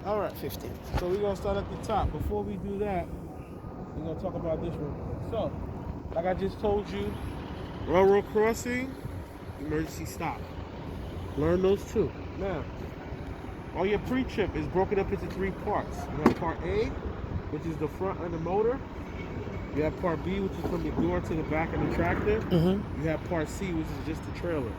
All right. 15. So we're gonna start at the top. Before we do that, we're gonna talk about this real quick. So, like I just told you, railroad crossing, emergency stop. Learn those two. Now, all your pre-trip is broken up into three parts. You have part A, which is the front of the motor. You have part B, which is from the door to the back of the tractor. Mm-hmm. You have part C, which is just the trailer.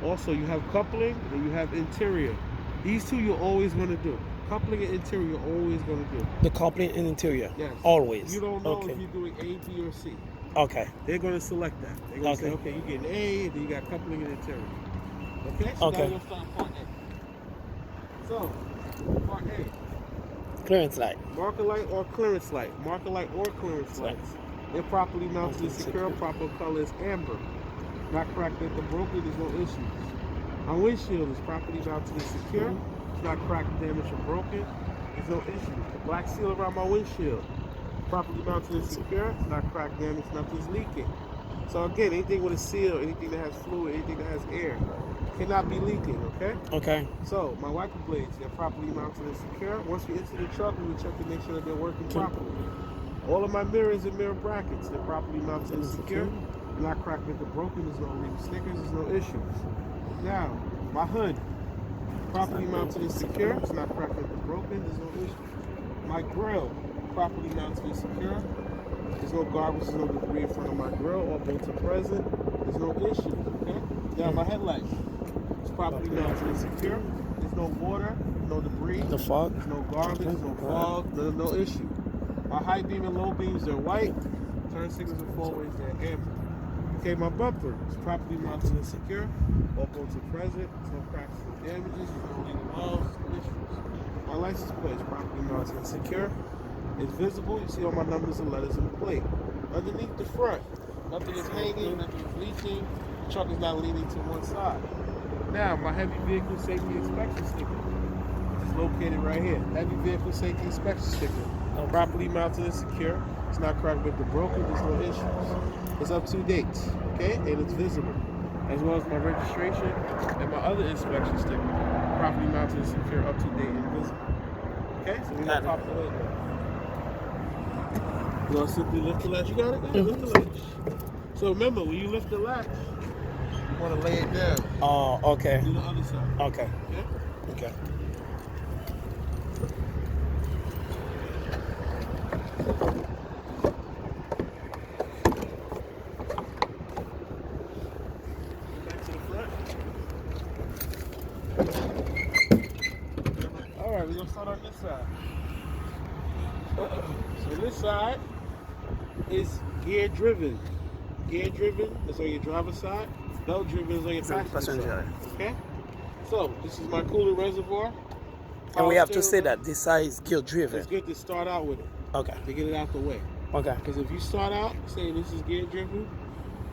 Also, you have coupling and you have interior. These two you're always going to do. Coupling and interior you're always going to do. The coupling and interior. Yes. Always. You don't know Okay. if you're doing A, B, or C. Okay. They're going to select that. They're going to say, Okay. okay, you're getting A, and then you got coupling and interior. Okay? So now Okay. we're going to start part A. So, part A. Clearance light. Marker light or clearance light. Marker light or clearance lights. They're properly mounted and secure. Proper color is amber. Not cracked at the broken, there's no issues. My windshield is properly mounted and secure. It's not cracked, damaged, or broken. There's no issues. The black seal around my windshield, properly mounted and secure. It's not cracked, damaged, nothing's leaking. So again, anything with a seal, anything that has fluid, anything that has air, cannot be leaking, okay? Okay. So my wiper blades, they're properly mounted and secure. Once we enter the truck, we will check to make sure that they're working properly. All of my mirrors and mirror brackets, they're properly mounted and secure. Not cracked at the broken, there's no leak stickers, there's no issues. Now, my hood, properly mounted and secure. It's not cracked at the broken, there's no issues. My grill, properly mounted and secure. There's no garbage, there's no debris in front of my grill. All bolts are present, there's no issues, okay? Now, my headlight is properly mounted and secure. There's no water, no debris. The fog? There's no garbage, no fog, no issue. My high beam and low beams, they're white. Turn signals and four-ways, they're amber. Okay, my bumper is properly mounted and secure. All bolts are present. There's no cracks or damages. There's no leaning walls, no issues. My license plate is properly mounted and secure. It's visible. You see all my numbers and letters in the plate. Underneath the front, nothing is hanging, nothing is leaking. The truck is not leaning to one side. Now, my heavy vehicle safety inspection sticker is located right here. Heavy vehicle safety inspection sticker. Properly mounted and secure. It's not cracked with the broken. There's no issues. It's up to date, okay, and it's visible, as well as my registration and my other inspection sticker, properly mounted and secure, up to date and visible. Okay, so we're gonna pop the lid. You're gonna simply lift the latch. You got it? Yeah, lift the latch. So remember, when you lift the latch, you want to lay it down. Oh, okay. Do the other side. Okay. Okay. Okay. Alright, we're going to start on this side. So this side is gear driven. Gear driven is on your driver's side. Belt driven is on your passenger side. Okay? So this is my cooler reservoir. And we have to say that this side is gear driven. It's good to start out with it. Okay. To get it out the way. Okay. Because if you start out saying this is gear driven,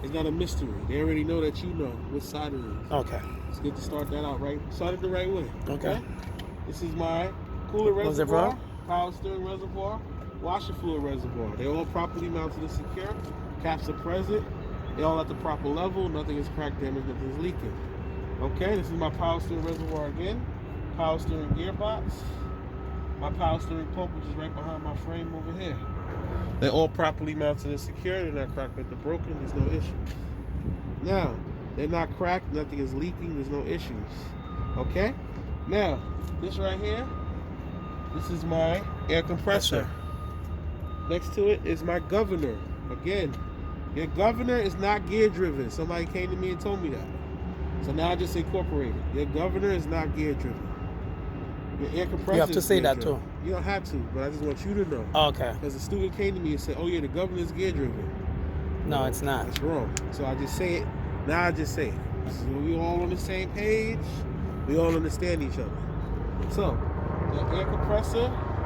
it's not a mystery. They already know that you know which side it is. Okay. It's good to start that out right. Start it the right way. Okay. This is my cooler reservoir, power steering reservoir, washer fluid reservoir. They're all properly mounted and secure. Caps are present. They're all at the proper level. Nothing is cracked, damaged, nothing is leaking. Okay, this is my power steering reservoir again. Power steering gearbox. My power steering pump, which is right behind my frame over here. They're all properly mounted and secure. They're not cracked with the broken. There's no issues. Now, they're not cracked. Nothing is leaking. There's no issues. Okay? Now, this right here, this is my air compressor. Next to it is my governor. Again, your governor is not gear driven. Somebody came to me and told me that. So now I just incorporate it. Your governor is not gear driven. Your air compressor. You have to say that driven. too. You don't have to, but I just want you to know. Okay. Because the student came to me and said, "Oh yeah, the governor is gear driven." No, it's not. That's wrong. So I just say it. Now I just say it. So we all on the same page. We all understand each other. So the air compressor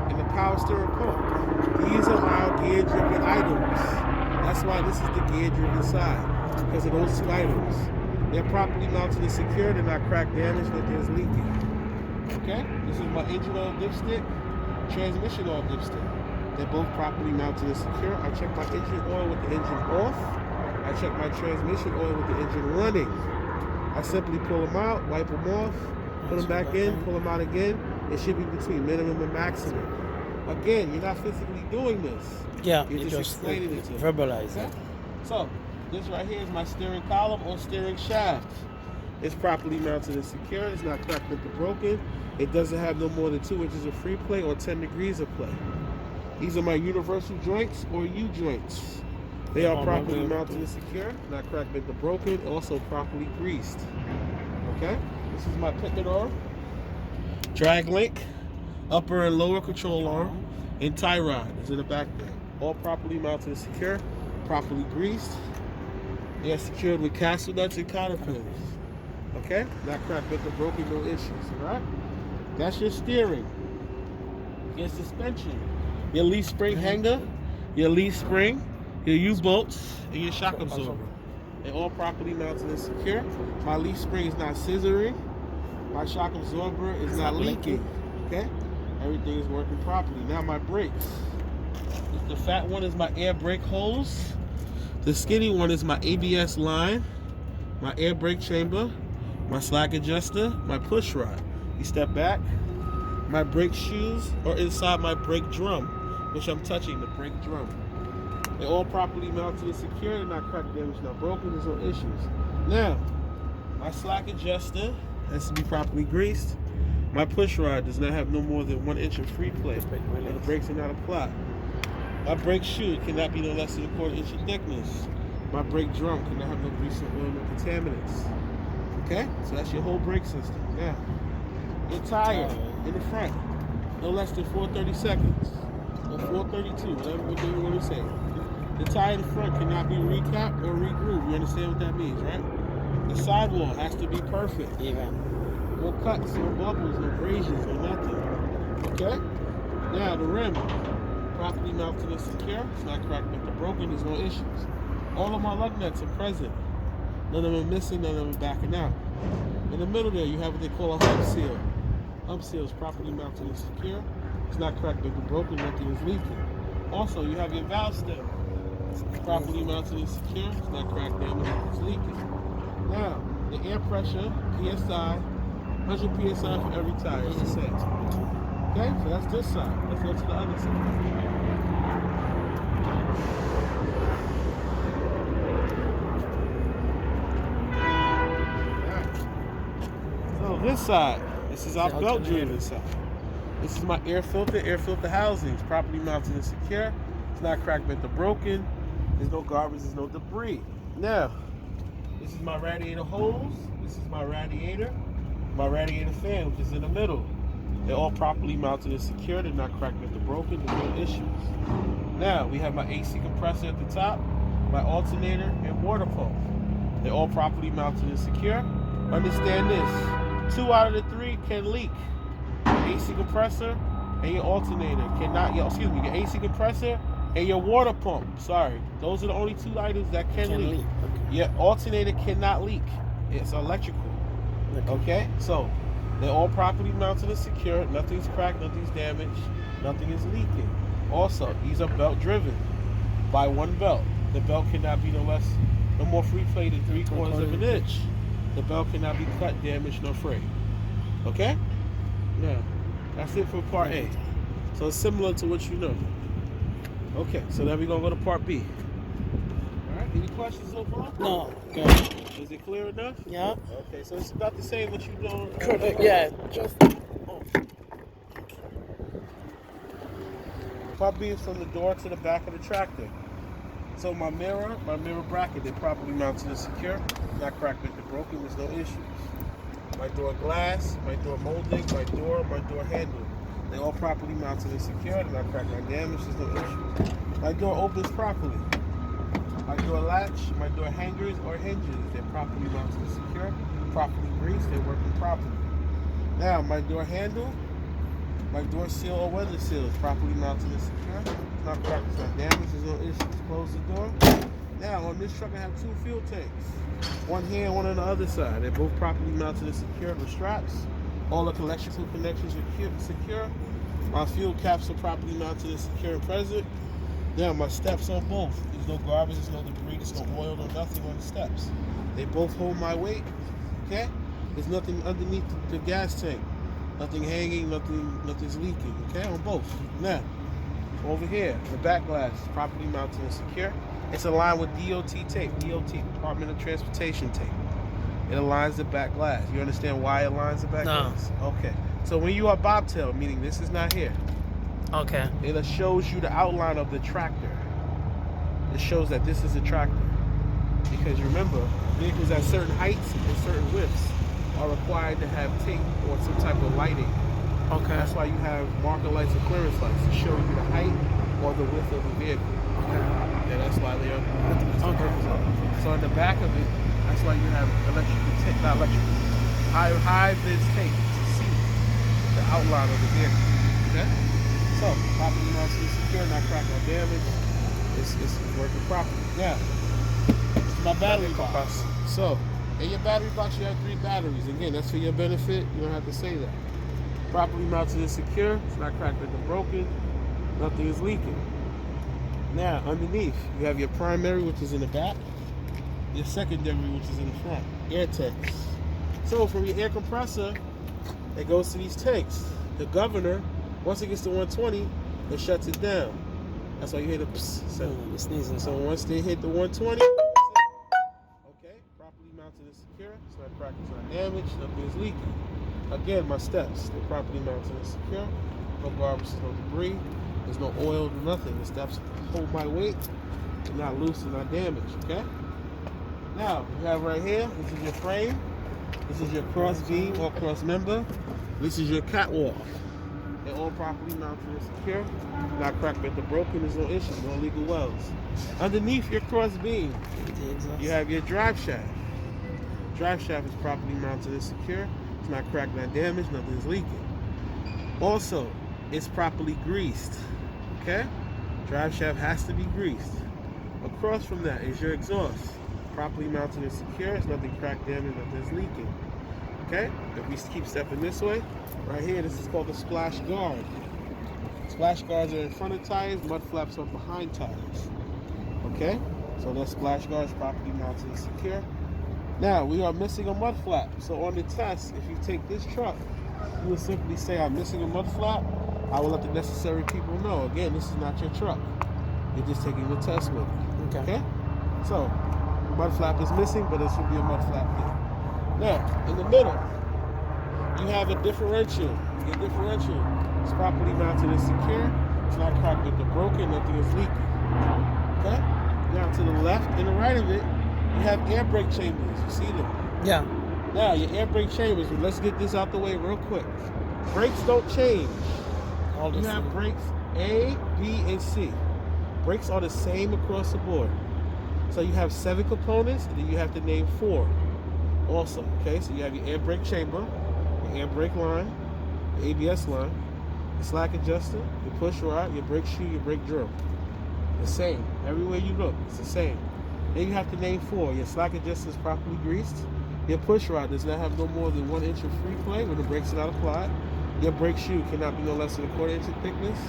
and the power steering pump. These are our gear driven items. That's why this is the gear driven side. Because of those two items. They're properly mounted and secure. They're not cracked, damaged, nothing is leaking. Okay? This is my engine oil dipstick, transmission oil dipstick. They're both properly mounted and secure. I check my engine oil with the engine off. I check my transmission oil with the engine running. I simply pull them out, wipe them off, put them back in, pull them out again. It should be between minimum and maximum. Again, you're not physically doing this. Yeah, You're you just explaining it to them. verbalize Okay? it. So, this right here is my steering column or steering shaft. It's properly mounted and secure. It's not cracked or broken. It doesn't have no more than 2 inches of free play or 10 degrees of play. These are my universal joints or U-joints. They are properly mounted and secure, not cracked or broken, also properly greased. Okay? This is my pivot arm, drag link, upper and lower control arm, and tie rod is in the back there. All properly mounted and secure, properly greased. They are secured with castle nuts and cotter pins. Okay? Not cracked or broken, no issues. Alright? That's your steering. Your suspension. Your leaf spring hanger, your leaf spring, your U-bolts, and your shock absorber. They're all properly mounted and secure. My leaf spring is not scissoring. My shock absorber is not leaking. Okay? Everything is working properly. Now my brakes. The fat one is my air brake hose. The skinny one is my ABS line, my air brake chamber, my slack adjuster, my push rod. You step back. My brake shoes are inside my brake drum, which I'm touching, the brake drum. They're all properly mounted and secure. They're not cracked, damaged, not broken. There's no issues. Now, my slack adjuster has to be properly greased. My push rod does not have no more than 1 inch of free play, and the brakes are not applied. My brake shoe cannot be no less than 1/4 inch in thickness. My brake drum cannot have no grease or oil, no contaminants. Okay? So that's your whole brake system. Now, your tire in the front, no less than 430 seconds. Or 432, whatever you want to say. The tire in the front cannot be recapped or regrooved. You understand what that means, right? The sidewall has to be perfect. Even. No cuts, no bubbles, no abrasions, no nothing. Okay? Now the rim, properly mounted and secure. It's not cracked or broken. There's no issues. All of my lug nuts are present. None of them are missing. None of them are backing out. In the middle there, you have what they call a hub seal. Hub seal is properly mounted and secure. It's not cracked or broken. Nothing is leaking. Also, you have your valve stem. It's properly mounted and secure. It's not cracked, damaged. It's leaking. Now, the air pressure, PSI, 100 PSI for every tire. It's the same. Okay, so that's this side. Let's go to the other side. So this side, this is our belt-driven side. This is my air filter housings, properly mounted and secure. It's not cracked, bent, or broken. There's no garbage, there's no debris. Now, this is my radiator hose. This is my radiator fan, which is in the middle. They're all properly mounted and secure. They're not cracked, bent, or broken. There's no issues. Now, we have my AC compressor at the top, my alternator, and water pump. They're all properly mounted and secure. Understand this. 2 out of the 3 can leak. Your AC compressor and your alternator cannot, your AC compressor and your water pump. Sorry. Those are the only 2 items that can leak. Okay. Your alternator cannot leak. It's electrical. Okay? So, they're all properly mounted and secure. Nothing's cracked, nothing's damaged, nothing is leaking. Also, these are belt driven by 1 belt. The belt cannot be no more free play than 3/4 of an inch. The belt cannot be cut, damaged, nor frayed. Okay? Now, that's it for part A. So it's similar to what you know. Okay, so now we're going to go to part B. All right, any questions so far? No. Good. Is it clear enough? Yeah. Okay, so it's about the same what you're doing. Correct. Yeah. Just. Part B is from the door to the back of the tractor. So my mirror bracket, they're properly mounted and secure. Not cracked or broken, there's no issues. My door glass, my door molding, my door handle. They're all properly mounted and secure. They're not cracked or damaged, there's no issues. My door opens properly. My door latch, my door hangers or hinges, they're properly mounted and secure. Properly greased, they're working properly. Now my door handle, my door seal or weather seal is properly mounted and secure. It's not cracked, it's not damaged, there's no issues. Close the door. Now on this truck I have 2 fuel tanks. One here, one on the other side. They're both properly mounted and secured with straps. All the electrical connections are secure. My fuel caps are properly mounted and secure and present. Now my steps on both. There's no garbage, there's no debris, there's no oil, no nothing on the steps. They both hold my weight. Okay? There's nothing underneath the gas tank. Nothing hanging, nothing's leaking. Okay, on both. Now, over here, the back glass is properly mounted and secure. It's aligned with DOT tape, DOT, Department of Transportation tape. It aligns the back glass. You understand why it aligns the back glass? Okay. So when you are bobtail, meaning this is not here. Okay. It shows you the outline of the tractor. It shows that this is a tractor. Because remember, vehicles at certain heights and certain widths are required to have tape or some type of lighting. Okay. That's why you have marker lights and clearance lights to show you the height or the width of the vehicle. Okay. Yeah, that's why they are. That's the purpose of it. So on the back of it, that's why you have high vis tape to see the outline of the vehicle. Okay. So properly mounted and secure, not cracked or damaged. It's working properly. Now, my battery box. So, in your battery box, you have 3 batteries. Again, that's for your benefit. You don't have to say that. Properly mounted and secure. It's not cracked or broken. Nothing is leaking. Now, underneath, you have your primary, which is in the back. Your secondary, which is in the front. Air tanks. So, from your air compressor, it goes to these tanks. The governor, once it gets to 120, it shuts it down. That's why you hear the psst sound. Sneezing. So once they hit the 120, okay, properly mounted and secure. It's not cracked, it's not damaged, nothing is leaking. Again, my steps, they're properly mounted and secure. No garbage, no debris. There's no oil, nothing. The steps hold my weight. They're not loose, they're not damaged, okay? Now, you have right here, this is your frame. This is your cross beam or cross member. This is your catwalk. They're all properly mounted and secure. Not cracked or broken, there's no issues, no illegal welds. Underneath your cross beam, you have your drive shaft. Drive shaft is properly mounted and secure. It's not cracked, not damaged, nothing's leaking. Also, it's properly greased. Okay? Drive shaft has to be greased. Across from that is your exhaust. Properly mounted and secure. It's nothing cracked, damaged, nothing's leaking. Okay? If we keep stepping this way, right here, this is called the splash guard. Splash guards are in front of tires, mud flaps are behind tires. Okay? So that splash guard is properly mounted and secure. Now, we are missing a mud flap. So on the test, if you take this truck, you will simply say, I'm missing a mud flap. I will let the necessary people know. Again, this is not your truck. You're just taking the test with it. Okay? So, mud flap is missing, but there should be a mud flap here. Now, in the middle, you have a differential. Your differential is properly mounted and secure. It's not cracked or broken, nothing is leaking. Okay? Now to the left and the right of it, you have air brake chambers. You see them? Yeah. Now your air brake chambers, let's get this out the way real quick. Brakes don't change. You have brakes A, B, and C. Brakes are the same across the board. So you have 7 components, and then you have to name 4 also. Okay, so you have your air brake chamber, your air brake line, your ABS line, your slack adjuster, your push rod, your brake shoe, your brake drum. The same. Everywhere you look, it's the same. Then you have to name 4. Your slack adjuster is properly greased. Your push rod does not have no more than 1 inch of free play when the brakes are not applied. Your brake shoe cannot be no less than a 1/4 inch in thickness.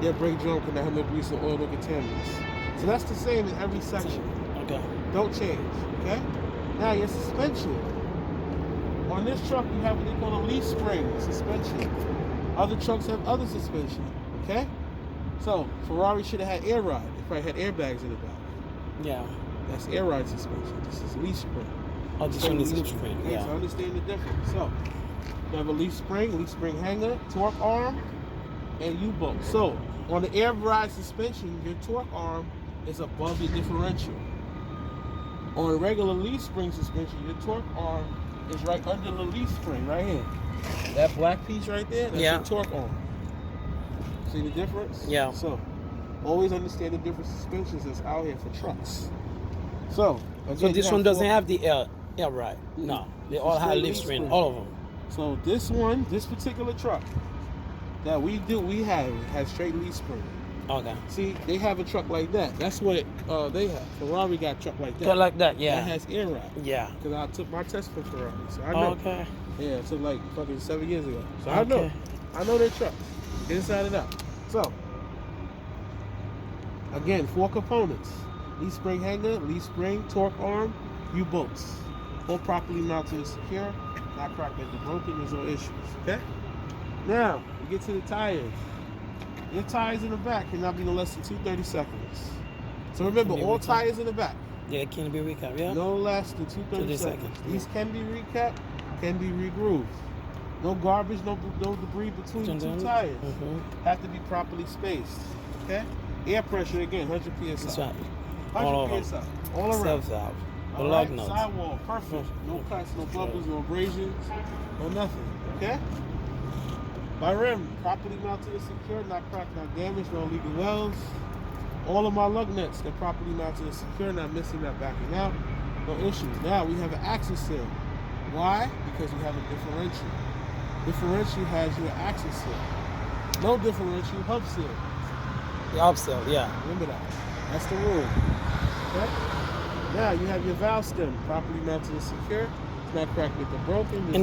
Your brake drum cannot have no grease or oil or contaminants. So that's the same in every section. Okay. Don't change. Okay? Now your suspension. On this truck you have what they call a leaf spring suspension. Other trucks have other suspension. Okay? So Ferrari should have had air ride. They probably had airbags in the back. Yeah. That's air ride suspension. This is leaf spring. Oh, this one is leaf spring. Yeah. So understand the difference. So you have a leaf spring hanger, torque arm, and U-bolt. So on the air ride suspension, your torque arm is above your differential. On a regular leaf spring suspension, your torque arm is right under the leaf spring, right here. That black piece right there, that's your torque arm. See the difference? Yeah. So always understand the different suspensions that's out here for trucks. So, again, So this one doesn't have the air ride. No, they all have leaf spring, all of them. So this particular truck that we has straight leaf spring. Okay. See, they have a truck like that. That's what they have. Ferrari got a truck like that. Truck like that, yeah. That has air ride. Yeah. Because I took my test for Ferrari, so I know. Okay. Yeah, it took like fucking 7 years ago. So I know. I know their trucks, inside and out. So, again, 4 components. Leaf spring hanger, leaf spring, torque arm, U-bolts. All properly mounted and secure. Not cracked or broken, there's no issues. Okay? Now, we get to the tires. Your tires in the back cannot be no less than 230 seconds. So remember, all tires in the back. Yeah, it can be recapped, yeah? No less than 230 seconds. These can be recapped, can be re-grooved. No garbage, no debris between the two tires. Have to be properly spaced. Okay? Air pressure, again, 100 PSI. That's right. 100 PSI. All around. Self-out. The All lug right? nuts. Sidewall, perfect. No cuts, no bubbles, no abrasions, no nothing. Okay? My rim, properly mounted and secure, not cracked, not damaged, no illegal welds. All of my lug nuts, they're properly mounted and secure, not missing, not backing out. No issues. Now we have an axle seal. Why? Because we have a differential. Differential has your axle seal. No differential, hub seal. The hub seal, yeah. Remember that. That's the rule. Okay? Now you have your valve stem, properly mounted and secure. It's not cracked with the broken.